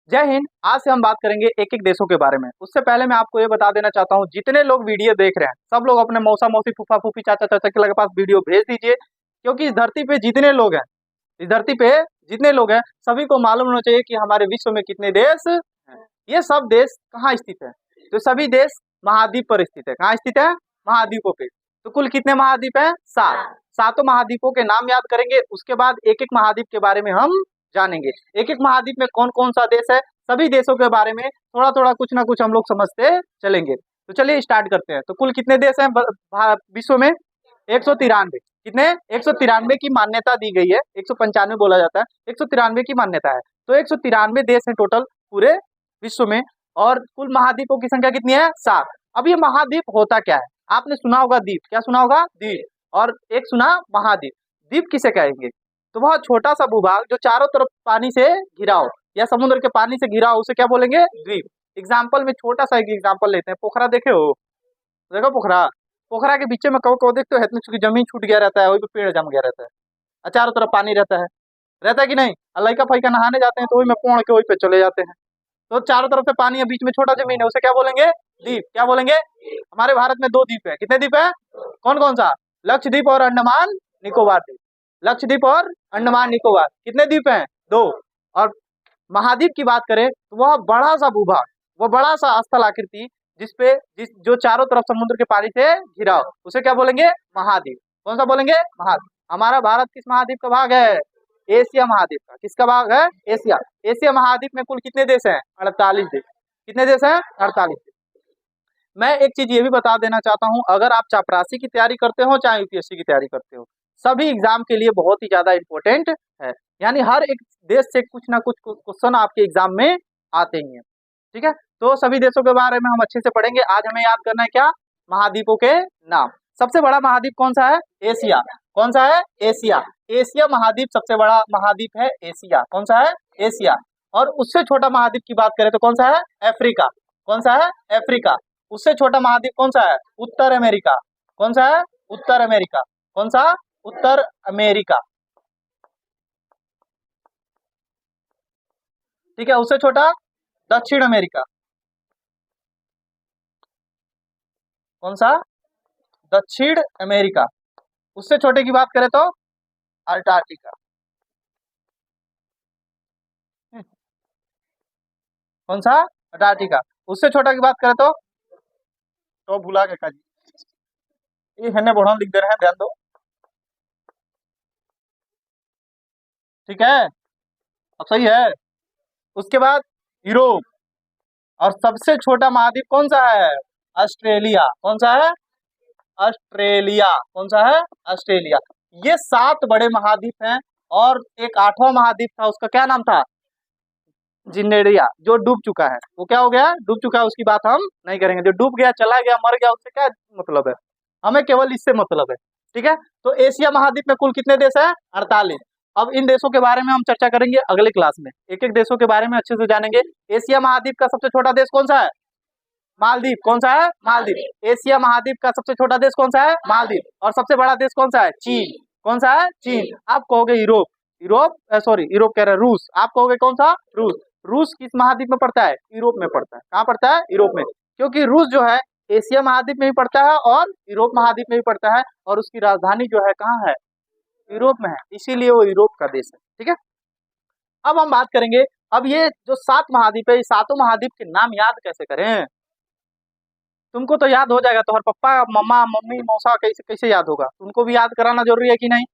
जय हिंद। आज से हम बात करेंगे एक एक देशों के बारे में। उससे पहले मैं आपको ये बता देना चाहता हूँ, जितने लोग वीडियो देख रहे हैं सब लोग अपने मौसा मौसी फूफा फूफी चाचा चाचा के पास वीडियो भेज दीजिए, क्योंकि इस धरती पे जितने लोग हैं, इस धरती पे जितने लोग हैं सभी को मालूम होना चाहिए कि हमारे विश्व में कितने देश हैं। ये सब देश कहाँ स्थित है? तो सभी देश महाद्वीप पर स्थित है। कहाँ स्थित है? महाद्वीपों पे। तो कुल कितने महाद्वीप हैं? 7। सातों महाद्वीपों के नाम याद करेंगे, उसके बाद एक एक महाद्वीप के बारे में हम जानेंगे। एक एक महाद्वीप में कौन कौन सा देश है, सभी देशों के बारे में थोड़ा थोड़ा कुछ ना कुछ हम लोग समझते चलेंगे। तो चलिए स्टार्ट करते हैं। तो कुल कितने देश हैं विश्व में? 193। कितने? 193 की मान्यता दी गई है। 195 बोला जाता है, 193 की मान्यता है। तो 193 देश हैं टोटल पूरे विश्व में। और कुल महाद्वीपों की संख्या कितनी है? 7। अब ये महाद्वीप होता क्या है? आपने सुना होगा द्वीप। क्या सुना होगा? द्वीप। और एक सुना महाद्वीप। द्वीप किसे कहेंगे? तो बहुत छोटा सा भूभाग जो चारों तरफ पानी से घिरा हो या समुद्र के पानी से घिरा हो, उसे क्या बोलेंगे? द्वीप। एग्जाम्पल में छोटा सा एक एग्जाम्पल लेते हैं। पोखरा देखे हो? देखो पोखरा। पोखरा के बीच में कहो कहो देखते हो, क्योंकि जमीन छूट गया रहता है, वही पे पेड़ जम गया रहता है और चारों तरफ पानी रहता है। रहता है कि नहीं? और लइका फइका नहाने जाते हैं तो वही में पोड़ के वही पे चले जाते हैं। तो चारों तरफ से पानी है, बीच में छोटा जमीन है, उसे क्या बोलेंगे? द्वीप। क्या बोलेंगे? हमारे भारत में 2 द्वीप है। कितने द्वीप है? कौन कौन सा? लक्षद्वीप और अंडमान निकोबार द्वीप। लक्षद्वीप और अंडमान निकोबार। कितने द्वीप हैं? 2। और महाद्वीप की बात करें तो वह बड़ा सा भूभाग, वह बड़ा सा स्थल आकृति जिस जो चारों तरफ समुद्र के पानी से घिरा हो, उसे क्या बोलेंगे? महाद्वीप। कौन सा बोलेंगे? महाद्वीप। हमारा भारत किस महाद्वीप का भाग है? एशिया महाद्वीप का। किसका भाग है? एशिया। एशिया महाद्वीप में कुल कितने देश हैं? 48 देश। कितने देश हैं? 48 देश। मैं एक चीज ये भी बता देना चाहता हूँ, अगर आप चापरासी की तैयारी करते हो चाहे यूपीएससी की तैयारी करते हो, सभी एग्जाम के लिए बहुत ही ज्यादा इंपॉर्टेंट है। यानी हर एक देश से कुछ ना कुछ क्वेश्चन आपके एग्जाम में आते ही हैं। ठीक है, तो सभी देशों के बारे में हम अच्छे से पढ़ेंगे। आज हमें याद करना है क्या? महाद्वीपों के नाम। सबसे बड़ा महाद्वीप कौन सा है? एशिया। कौन सा है? एशिया। एशिया महाद्वीप सबसे बड़ा महाद्वीप है। एशिया। कौन सा है? एशिया। और उससे छोटा महाद्वीप की बात करें तो कौन सा है? अफ्रीका। कौन सा है? अफ्रीका। उससे छोटा महाद्वीप कौन सा है? उत्तर अमेरिका। कौन सा है? उत्तर अमेरिका। कौन सा? उत्तर अमेरिका। ठीक है, उससे छोटा दक्षिण अमेरिका। कौन सा? दक्षिण अमेरिका। उससे छोटे की बात करें तो अंटार्कटिका। कौन सा? अंटार्कटिका। उससे छोटा की बात करें तो भूला के काजी ये है बढ़ा लिख दे रहे हैं, ध्यान दो। ठीक है, अब सही है। उसके बाद यूरोप। और सबसे छोटा महाद्वीप कौन सा है? ऑस्ट्रेलिया। कौन सा है? ऑस्ट्रेलिया। कौन सा है? ऑस्ट्रेलिया। ये 7 बड़े महाद्वीप हैं। और एक 8वां महाद्वीप था, उसका क्या नाम था? जिनेरिया, जो डूब चुका है। वो क्या हो गया? डूब चुका है, उसकी बात हम नहीं करेंगे। जो डूब गया, चला गया, मर गया, उससे क्या मतलब है? हमें केवल इससे मतलब है। ठीक है, तो एशिया महाद्वीप में कुल कितने देश हैं? 48। अब इन देशों के बारे में हम चर्चा करेंगे अगले क्लास में। एक एक देशों के बारे में अच्छे से जानेंगे। एशिया महाद्वीप का सबसे छोटा देश कौन सा है? मालदीव। कौन सा है? मालदीव। एशिया महाद्वीप का सबसे छोटा देश कौन सा है? मालदीव। और सबसे बड़ा देश कौन सा है? चीन। कौन सा है? चीन। आप कहोगे यूरोप। यूरोप सॉरी, यूरोप कह रहे हैं, रूस। आप कहोगे कौन सा? रूस। रूस किस महाद्वीप में पड़ता है? यूरोप में पड़ता है। कहाँ पड़ता है? यूरोप में। क्योंकि रूस जो है एशिया महाद्वीप में भी पड़ता है और यूरोप महाद्वीप में भी पड़ता है, और उसकी राजधानी जो है कहाँ है? यूरोप में है, इसीलिए वो यूरोप का देश है। ठीक है, अब हम बात करेंगे। अब ये जो 7 महाद्वीप है, ये सातों महाद्वीप के नाम याद कैसे करें? तुमको तो याद हो जाएगा, तुम्हारे पप्पा मम्मा मम्मी मौसा कैसे कैसे याद होगा? तुमको भी याद कराना जरूरी है कि नहीं?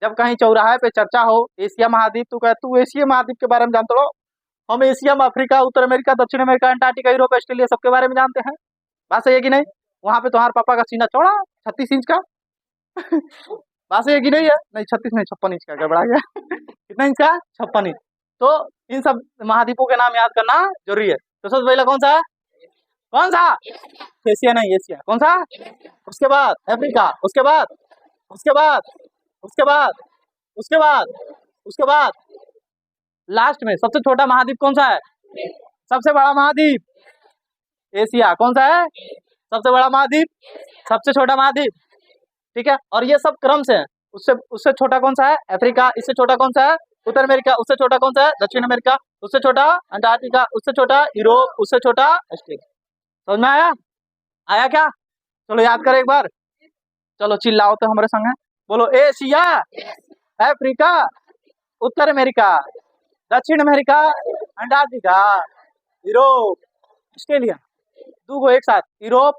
जब कहीं चौराहे पे चर्चा हो एशिया महाद्वीप, तू कहे तू एशिया महाद्वीप के बारे में जानते हो? हम एशिया में अफ्रीका, उत्तर अमेरिका, दक्षिण अमेरिका, अंटार्कटिका, यूरोप, ऑस्ट्रेलिया सबके बारे में जानते हैं। बात सही है कि नहीं? वहां पे तुम्हारे पापा का सीना चौड़ा 36 इंच का। बात सही है कि नहीं है? नहीं 36 नहीं, 56 इंच का। गड़बड़ा गया। कितना इंच का? 56 इंच। तो इन सब महाद्वीपों के नाम याद करना जरूरी है। तो सबसे पहला कौन सा है? कौन सा? एशिया नहीं, एशिया। कौन सा? उसके बाद अफ्रीका। उसके बाद उसके बाद उसके बाद उसके बाद उसके बाद लास्ट में सबसे छोटा महाद्वीप कौन सा है? सबसे बड़ा महाद्वीप एशिया। कौन सा है? सबसे बड़ा महाद्वीप, सबसे छोटा महाद्वीप। ठीक है, और ये सब क्रम से है। उससे उससे छोटा कौन सा है? अफ्रीका। इससे छोटा कौन सा है? उत्तर अमेरिका। उससे छोटा कौन सा है? दक्षिण अमेरिका। उससे छोटा अंटार्कटिका, उससे छोटा यूरोप, उससे छोटा ऑस्ट्रेलिया। समझ में आया? आया क्या? चलो याद करें एक बार। चलो चिल्लाओ तो हमारे संग है। बोलो, एशिया, अफ्रीका, उत्तर अमेरिका, दक्षिण अमेरिका, अंटार्कटिका, यूरोप, ऑस्ट्रेलिया। दो एक साथ, यूरोप,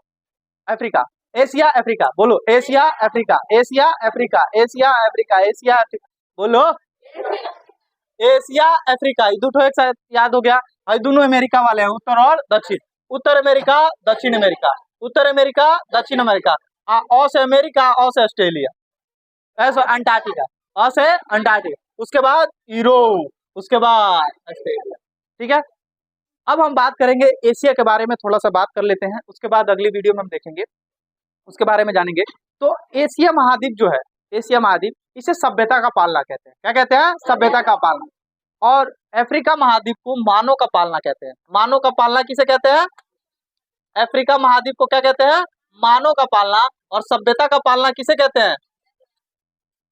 अफ्रीका, एशिया, अफ्रीका। बोलो, Asia, Africa, Asia, Africa, Asia, Africa, Asia, Africa. बोलो, एशिया, अफ्रीका। ये दो एक साथ याद हो गया। और दोनों अमेरिका वाले हैं, उत्तर और दक्षिण। उत्तर अमेरिका, दक्षिण अमेरिका, उत्तर अमेरिका, दक्षिण अमेरिका, ओ से अमेरिका, ओ से ऑस्ट्रेलिया, ऐसा अंटार्कटिका, ओ से अंटार्कटिका, उसके बाद यूरोप, उसके बाद ऑस्ट्रेलिया। ठीक है। अब हम बात करेंगे एशिया के बारे में, थोड़ा सा बात कर लेते हैं, उसके बाद अगली वीडियो में हम देखेंगे, उसके बारे में जानेंगे। तो एशिया महाद्वीप जो है, एशिया महाद्वीप, इसे सभ्यता का पालना कहते हैं। क्या कहते हैं? सभ्यता का पालना। और अफ्रीका महाद्वीप को मानव का पालना कहते हैं। मानव का पालना किसे कहते हैं? अफ्रीका महाद्वीप को क्या कहते हैं? मानव का पालना। और सभ्यता का पालना किसे कहते हैं?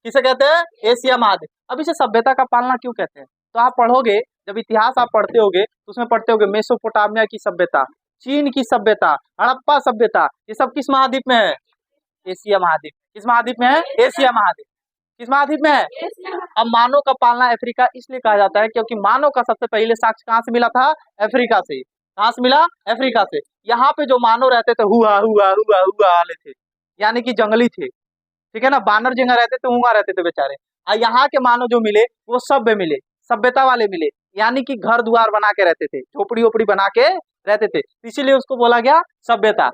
किसे कहते हैं? एशिया महाद्वीप। अब इसे सभ्यता का पालना क्यों कहते हैं? तो आप पढ़ोगे, जब इतिहास आप पढ़ते होगे तो उसमें पढ़ते होगे मेसोपोटामिया की सभ्यता, चीन की सभ्यता, हड़प्पा सभ्यता, ये सब किस महाद्वीप में है? एशिया महाद्वीप। किस महाद्वीप में है? एशिया महाद्वीप। किस महाद्वीप में है? अब मानव का पालना अफ्रीका इसलिए कहा जाता है क्योंकि मानव का सबसे पहले साक्ष्य कहाँ से मिला था? अफ्रीका से। कहाँ से मिला? अफ्रीका से। यहाँ पे जो मानव रहते थे हुआ हुआ हुआ हुआ वाले थे, यानी कि जंगली थे। ठीक है ना, बानर जिंगा रहते थे, हुआ रहते थे बेचारे। और यहाँ के मानव जो मिले वो सभ्य मिले, सभ्यता वाले मिले, यानी कि घर द्वार बना के रहते थे, झोपड़ी ओपड़ी बना के रहते थे, इसीलिए उसको बोला गया सभ्यता,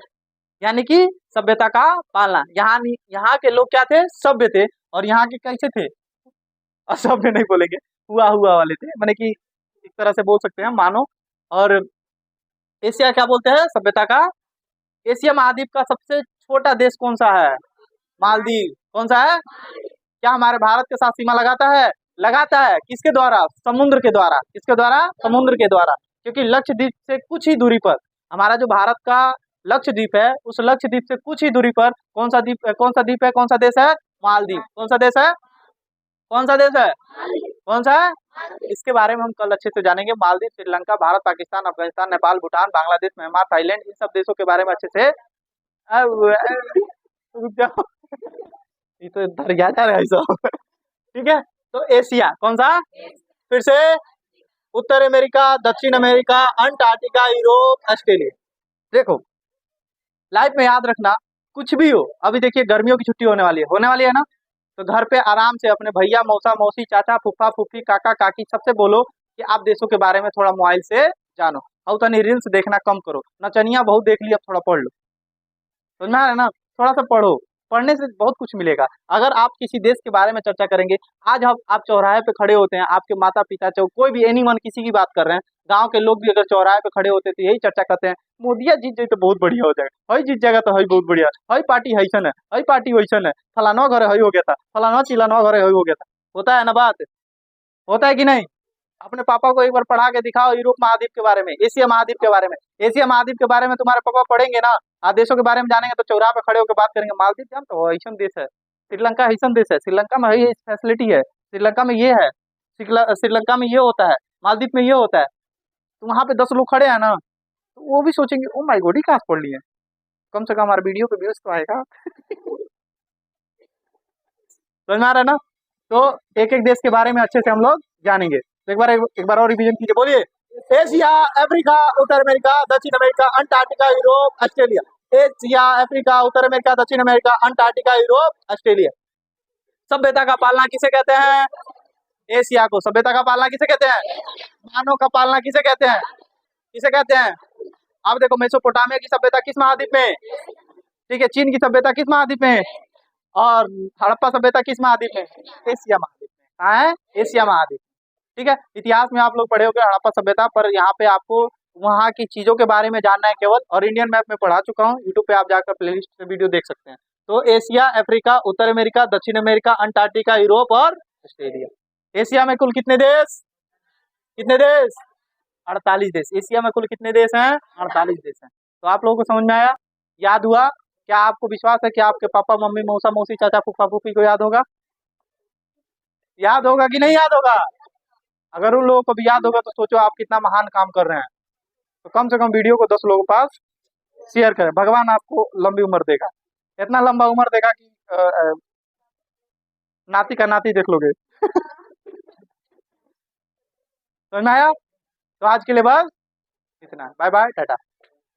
यानी कि सभ्यता का पालना। यहाँ के लोग क्या थे? सभ्य थे। और यहाँ के कैसे थे? असभ्य नहीं बोलेंगे, हुआ हुआ वाले थे, माने कि एक तरह से बोल सकते हैं मानो। और एशिया क्या बोलते हैं? सभ्यता का। एशिया महाद्वीप का सबसे छोटा देश कौन सा है? मालदीव। कौन सा है? क्या हमारे भारत के साथ सीमा लगाता है? लगाता है। किसके द्वारा? समुद्र के द्वारा। किसके द्वारा? समुद्र के द्वारा। क्योंकि लक्षद्वीप से कुछ ही दूरी पर हमारा जो भारत का लक्षद्वीप है, उस लक्षद्वीप से कुछ ही दूरी पर कौन सा द्वीप, कौन सा द्वीप है, कौन सा देश है? मालदीव। कौन सा देश है? कौन सा देश है? कौन सा है? इसके बारे में हम कल अच्छे से जानेंगे। मालदीव, श्रीलंका, भारत, पाकिस्तान, अफगानिस्तान, नेपाल, भूटान, बांग्लादेश, म्यांमार, थाईलैंड, इन सब देशों के बारे में अच्छे से रुक जाओ, ये तो इधर गया जा रहा है सब। ठीक है। तो एशिया कौन सा? फिर से, उत्तर अमेरिका, दक्षिण अमेरिका, अंटार्कटिका, यूरोप, ऑस्ट्रेलिया। देखो, लाइफ में याद रखना, कुछ भी हो, अभी देखिए गर्मियों की छुट्टी होने वाली है ना, तो घर पे आराम से अपने भैया, मौसा, मौसी, चाचा, फूफा, फूफी, काका, काकी सबसे बोलो कि आप देशों के बारे में थोड़ा मोबाइल से जानो। और तनी रील्स देखना कम करो, नचनिया बहुत देख ली, अब थोड़ा पढ़ लो। समझ में आ रहा है ना? थोड़ा सा पढ़ो, पढ़ने से बहुत कुछ मिलेगा। अगर आप किसी देश के बारे में चर्चा करेंगे, आज आप चौराहे पे खड़े होते हैं, आपके माता पिता, चाहे कोई भी एनीवन, किसी की बात कर रहे हैं, गांव के लोग भी अगर चौराहे पे खड़े होते तो यही चर्चा करते हैं, मोदिया जीत जाए तो बहुत बढ़िया हो जाएगा, हई जीत जाएगा तो हई बहुत बढ़िया, हई पार्टी हैसन है, हई पार्टी वैसन है, फलाना घर हई हो गया था, फलाना चिलाना घर हई हो गया था। होता है ना बात? होता है कि नहीं? अपने पापा को एक बार पढ़ा के दिखाओ यूरोप महाद्वीप के बारे में, एशिया महाद्वीप के बारे में। एशिया महाद्वीप के बारे में तुम्हारे पापा पढ़ेंगे ना, देशों के बारे में जानेंगे तो चौराहे पे खड़े होकर बात करेंगे, मालदीव जान तो ऐसा देश है, श्रीलंका ऐसा देश है, श्रीलंका में ये फैसिलिटी है, श्रीलंका में ये है, श्रीलंका में ये होता है, मालदीव में ये होता है। तो वहां पे 10 लोग खड़े हैं ना, तो वो भी सोचेंगे ओ माय गॉड, कहाँ से पढ़ लिए, कम से कम हमारे वीडियो पे व्यूज तो आएगा। समझ में आ रहा है ना? तो एक एक देश के बारे में अच्छे से हम लोग जानेंगे। तो एक बार और रिवीजन कीजिए, बोलिए। एशिया, अफ्रीका, उत्तर अमेरिका, दक्षिण America, Antarctica, Europe, Australia. Asia, Africa, उत्तर अमेरिका, दक्षिण अमेरिका, अंटार्कटिका, यूरोप, ऑस्ट्रेलिया। सभ्यता का पालना किसे कहते हैं? एशिया को। सभ्यता का पालना किसे कहते हैं? मानव का पालना किसे कहते हैं? किसे कहते हैं? अब देखो, मेसोपोटामिया की सभ्यता किस महाद्वीप में? ठीक है। चीन की सभ्यता किस महाद्वीप में? और हड़प्पा सभ्यता किस महाद्वीप में? एशिया महाद्वीप में। कहाँ है? एशिया महाद्वीप। ठीक है। इतिहास में आप लोग पढ़े होंगे हड़प्पा सभ्यता, पर यहाँ पे आपको वहाँ की चीजों के बारे में जानना है केवल, और इंडियन मैप में पढ़ा चुका हूँ, यूट्यूब पे आप जाकर प्लेलिस्ट पे वीडियो देख सकते हैं। तो एशिया, अफ्रीका, उत्तर अमेरिका, दक्षिण अमेरिका, अंटार्कटिका, यूरोप और ऑस्ट्रेलिया। एशिया में कुल कितने देश? कितने देश? 48 देश। एशिया में कुल कितने देश हैं? 48 देश हैं। तो आप लोगों को समझ में आया? याद हुआ? क्या आपको विश्वास है कि आपके पापा, मम्मी, मौसा, मौसी, चाचा, फूफा, फूफी को याद होगा? याद होगा कि नहीं याद होगा? अगर उन लोगों को भी याद होगा तो सोचो आप कितना महान काम कर रहे हैं। तो कम से कम वीडियो को 10 लोगों के पास शेयर करें, भगवान आपको लंबी उम्र देगा, इतना लंबा उम्र देगा कि नाती का नाती देख लोगे। समझ में आया? तो आज के लिए बस इतना, बाय बाय टाटा।